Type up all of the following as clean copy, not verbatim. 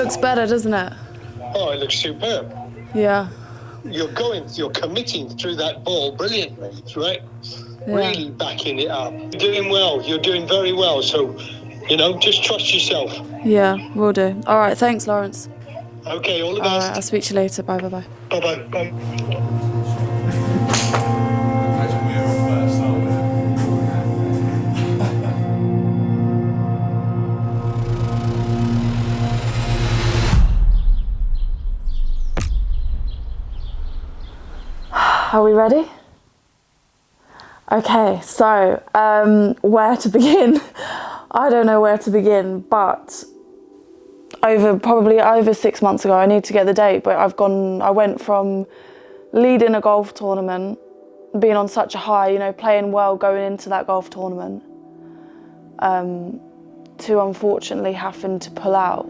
looks better, doesn't it? Oh, it looks superb. Yeah. You're committing through that ball brilliantly, right? Yeah. Really backing it up. You're doing well. You're doing very well. So, just trust yourself. Yeah, will do. All right, thanks, Lawrence. Okay, all the All best. right, I'll speak to you later. Bye, bye, bye. Bye-bye. Bye. Are we ready? Okay, so where to begin? I don't know where to begin, but probably over 6 months ago, I need to get the date, but I went from leading a golf tournament, being on such a high, playing well going into that golf tournament, to unfortunately having to pull out.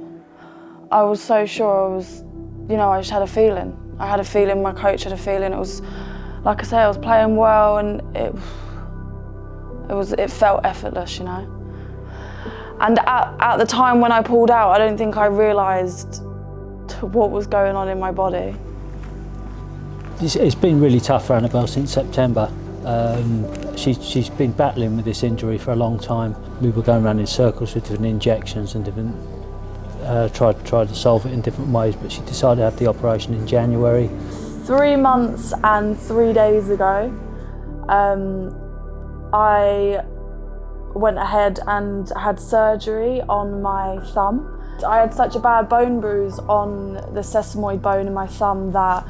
I was so sure I just had a feeling. I had a feeling, my coach had a feeling. It was, like I say, I was playing well and it felt effortless, And at the time when I pulled out, I don't think I realised what was going on in my body. It's been really tough for Annabel since September. She's been battling with this injury for a long time. We were going around in circles with different injections and different, tried to solve it in different ways, but she decided to have the operation in January. 3 months and 3 days ago, I went ahead and had surgery on my thumb. I had such a bad bone bruise on the sesamoid bone in my thumb that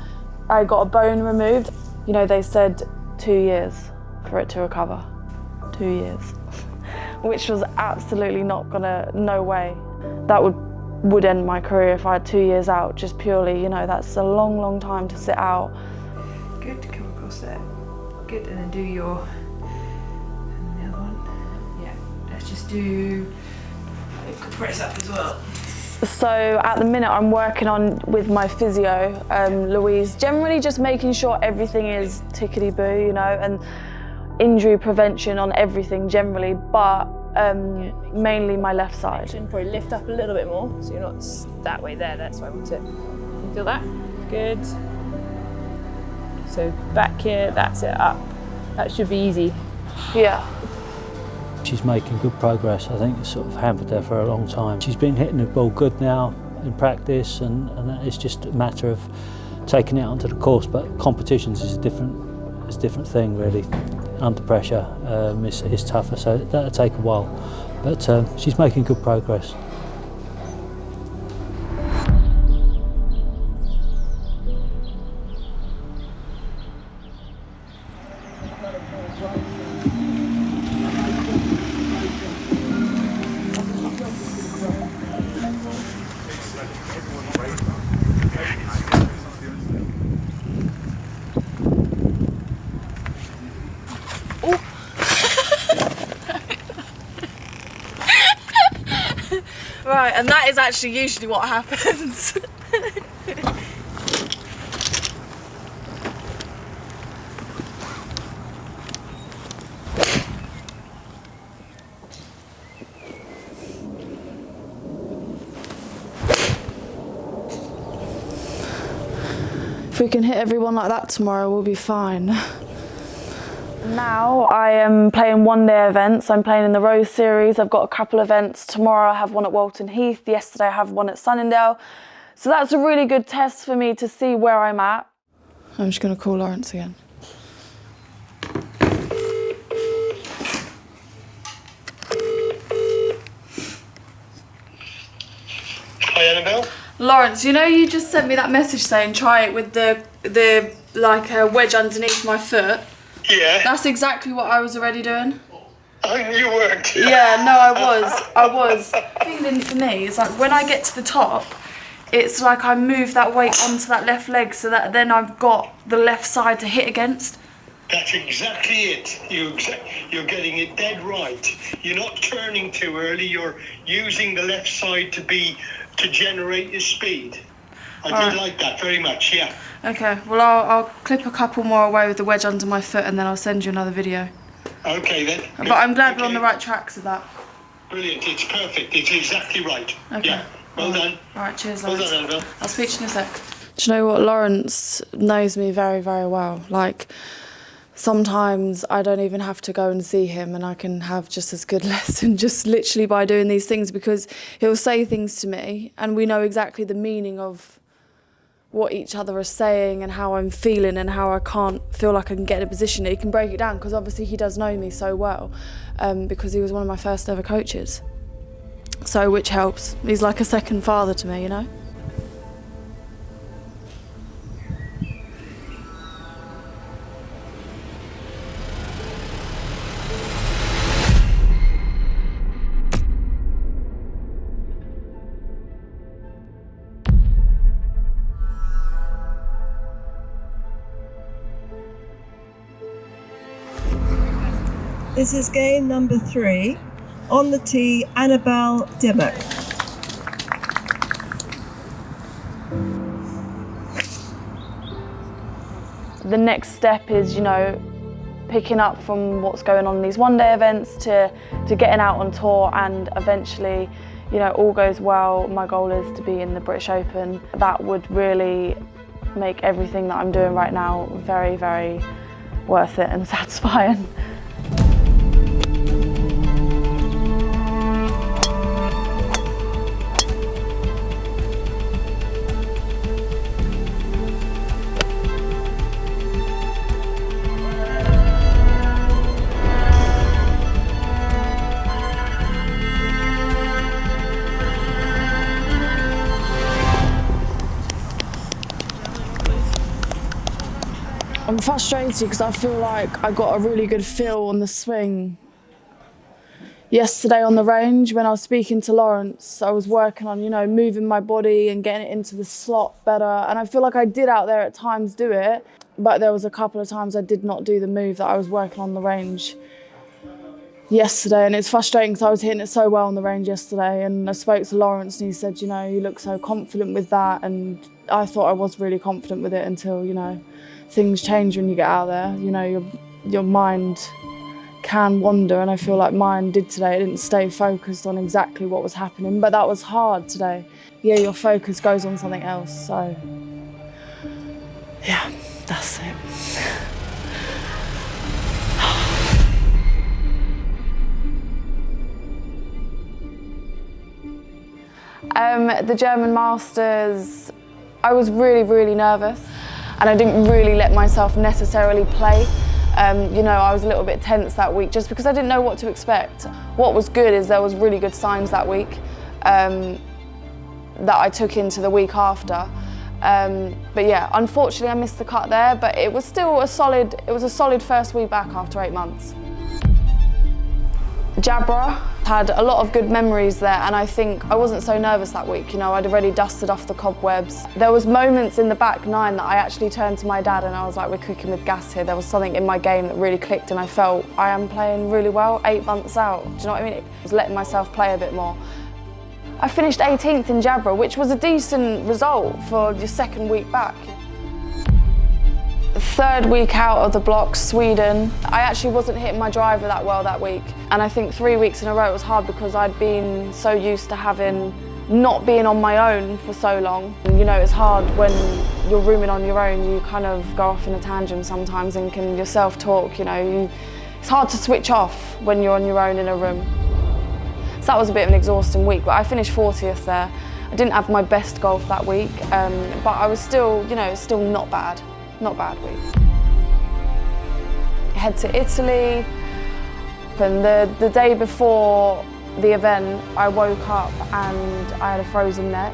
I got a bone removed. They said 2 years for it to recover. 2 years. Which was absolutely no way. That would end my career if I had 2 years out, just purely, that's a long, long time to sit out. Good to come across there. Good, and then do your, and the other one. Yeah, let's just do a press up as well. So at the minute I'm working on with my physio, Louise, generally just making sure everything is tickety-boo, and injury prevention on everything generally, but mainly my left side. Probably lift up a little bit more, so you're not that way there, that's why I want it. You feel that? Good. So back here, that's it, up. That should be easy. Yeah. She's making good progress. I think it's sort of hampered her for a long time. She's been hitting the ball good now in practice, and it's just a matter of taking it onto the course, but competitions is a different thing really. Under pressure is tougher, so that'll take a while, but she's making good progress. Right, and that is actually usually what happens. If we can hit everyone like that tomorrow, we'll be fine. Now I am playing one-day events. I'm playing in the Rose Series. I've got a couple events. Tomorrow I have one at Walton Heath. Yesterday I have one at Sunningdale. So that's a really good test for me to see where I'm at. I'm just going to call Lawrence again. Hi, Annabel. Lawrence, you just sent me that message saying try it with the wedge underneath my foot. Yeah. That's exactly what I was already doing. Oh, you weren't. Yeah, no, I was. Feeling for me is like when I get to the top, it's like I move that weight onto that left leg so that then I've got the left side to hit against. That's exactly it. You're getting it dead right. You're not turning too early. You're using the left side to generate your speed. I do like that very much, yeah. Okay, well I'll clip a couple more away with the wedge under my foot and then I'll send you another video. Okay then. But I'm glad we're on the right tracks with that. Brilliant, it's perfect. It's exactly right. Okay. Yeah. Well done. All right, cheers, Well Lawrence. done, Annabel. I'll speak to you in a sec. Do you know what? Lawrence knows me very, very well. Like, sometimes I don't even have to go and see him and I can have just as good lesson just literally by doing these things, because he'll say things to me and we know exactly the meaning of what each other are saying and how I'm feeling and how I can't feel like I can get in a position. He can break it down because obviously he does know me so well, because he was one of my first ever coaches. So, which helps. He's like a second father to me, you know? This is game number 3. On the tee, Annabel Dimmock. The next step is, you know, picking up from what's going on in these one-day events to getting out on tour, and eventually, you know, all goes well, my goal is to be in the British Open. That would really make everything that I'm doing right now very, very worth it and satisfying. I'm frustrated because I feel like I got a really good feel on the swing yesterday on the range. When I was speaking to Lawrence, I was working on, you know, moving my body and getting it into the slot better. And I feel like I did out there at times do it, but there was a couple of times I did not do the move that I was working on the range yesterday. And it's frustrating because I was hitting it so well on the range yesterday. And I spoke to Lawrence and he said, you know, you look so confident with that. And I thought I was really confident with it until, you know, things change when you get out there. You know, your mind can wander, and I feel like mine did today. It didn't stay focused on exactly what was happening, but that was hard today. Yeah, your focus goes on something else, so yeah, that's it. The German Masters, I was really, really nervous. And I didn't really let myself necessarily play. You know, I was a little bit tense that week just because I didn't know what to expect. What was good is there was really good signs that week that I took into the week after. But yeah, unfortunately I missed the cut there, but it was still a solid first week back after 8 months. Jabra, had a lot of good memories there, and I think I wasn't so nervous that week. You know, I'd already dusted off the cobwebs. There was moments in the back nine that I actually turned to my dad and I was like, we're cooking with gas here. There was something in my game that really clicked and I felt I am playing really well 8 months out. Do you know what I mean? I was letting myself play a bit more. I finished 18th in Jabra, which was a decent result for your second week back. Third week out of the blocks, Sweden. I actually wasn't hitting my driver that well that week. And I think 3 weeks in a row it was hard because I'd been so used to not being on my own for so long. You know, it's hard when you're rooming on your own, you kind of go off in a tangent sometimes and can yourself talk, you know. It's hard to switch off when you're on your own in a room. So that was a bit of an exhausting week, but I finished 40th there. I didn't have my best golf that week, but I was still, you know, still not bad. Not bad week. Head to Italy, and the day before the event, I woke up and I had a frozen neck.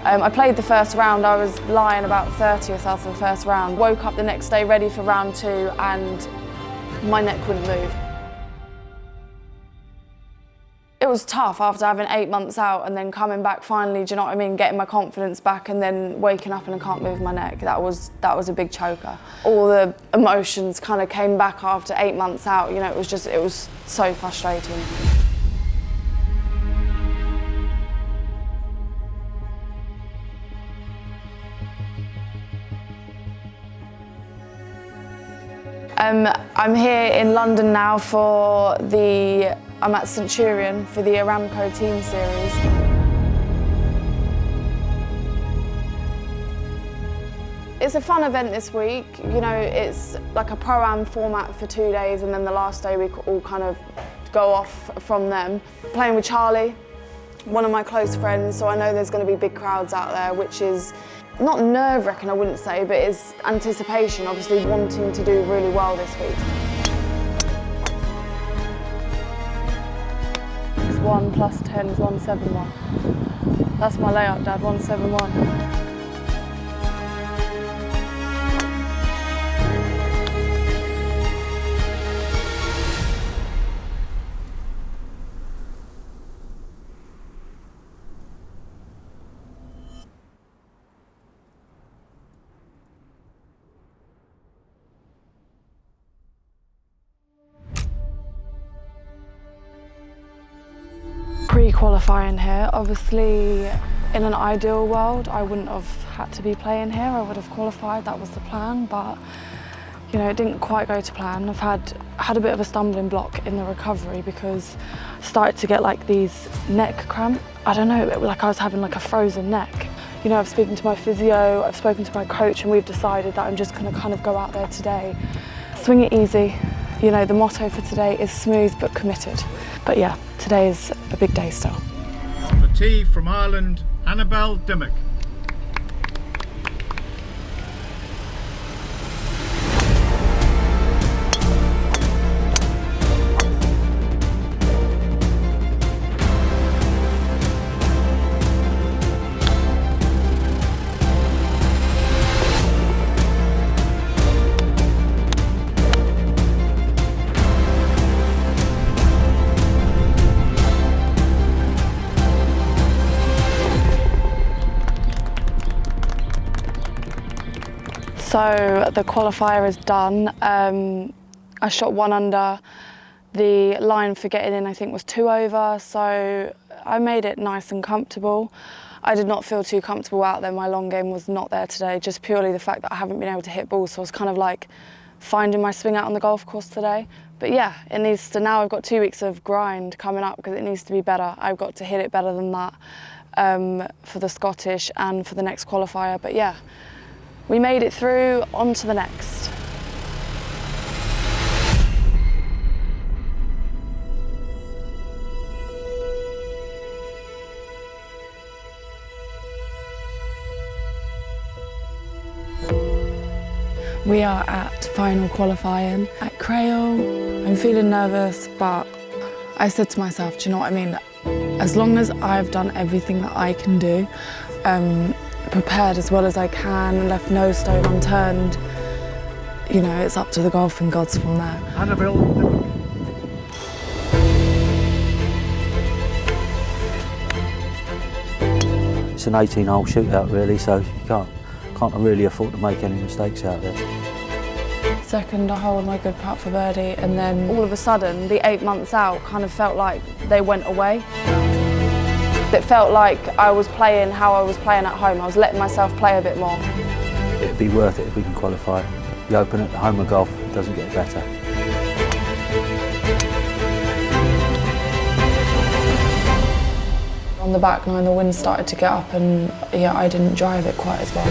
I played the first round. I was lying about 30th after the first round. Woke up the next day ready for round 2 and my neck wouldn't move. It was tough after having 8 months out and then coming back finally, do you know what I mean, getting my confidence back and then waking up and I can't move my neck. That was a big choker. All the emotions kind of came back after 8 months out, you know, it was so frustrating. I'm here in London now for the I'm at Centurion for the Aramco Team Series. It's a fun event this week. You know, it's like a Pro-Am format for 2 days, and then the last day we all kind of go off from them. Playing with Charlie, one of my close friends, so I know there's going to be big crowds out there, which is not nerve-wracking, I wouldn't say, but it's anticipation, obviously wanting to do really well this week. 1 plus 10 is 171. That's my layout, Dad, 171. Pre-qualifying here, obviously in an ideal world I wouldn't have had to be playing here, I would have qualified, that was the plan, but you know, it didn't quite go to plan. I've had a bit of a stumbling block in the recovery because I started to get like these neck cramp. I don't know, like I was having like a frozen neck. You know, I've spoken to my physio, I've spoken to my coach, and we've decided that I'm just going to kind of go out there today, swing it easy. You know, the motto for today is smooth but committed. But yeah, today is a big day still. On the tee from Ireland, Annabel Dimmock. So the qualifier is done. I shot 1 under. The line for getting in I think was 2 over, so I made it nice and comfortable. I did not feel too comfortable out there. My long game was not there today, just purely the fact that I haven't been able to hit balls, so I was kind of like finding my swing out on the golf course today. But yeah, it needs to, now I've got 2 weeks of grind coming up because it needs to be better. I've got to hit it better than that for the Scottish and for the next qualifier, but yeah. We made it through, on to the next. We are at final qualifying at Crail. I'm feeling nervous, but I said to myself, do you know what I mean? As long as I've done everything that I can do, prepared as well as I can and left no stone unturned, you know, it's up to the golfing gods from there. Annabel Dimmock. It's an 18-hole shootout really, so you can't really afford to make any mistakes out there. Second, I hold my good putt for birdie, and then all of a sudden, the 8 months out kind of felt like they went away. It felt like I was playing how I was playing at home. I was letting myself play a bit more. It'd be worth it if we can qualify. The Open at the home of golf doesn't get better. On the back nine, the wind started to get up, and yeah, I didn't drive it quite as well.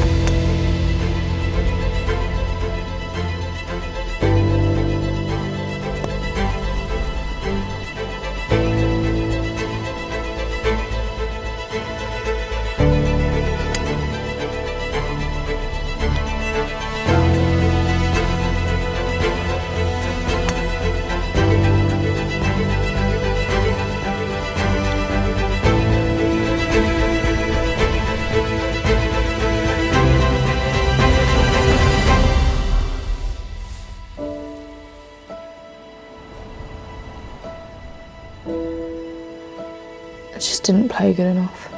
I just didn't play good enough.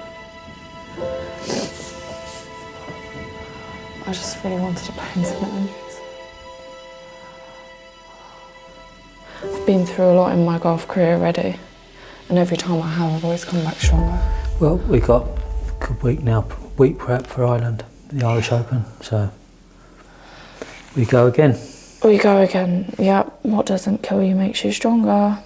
I just really wanted to play in St Andrews. I've been through a lot in my golf career already, and every time I have, I've always come back stronger. Well, we got a good week now, week prep for Ireland, the Irish Open, so we go again. We go again, yeah. What doesn't kill you makes you stronger.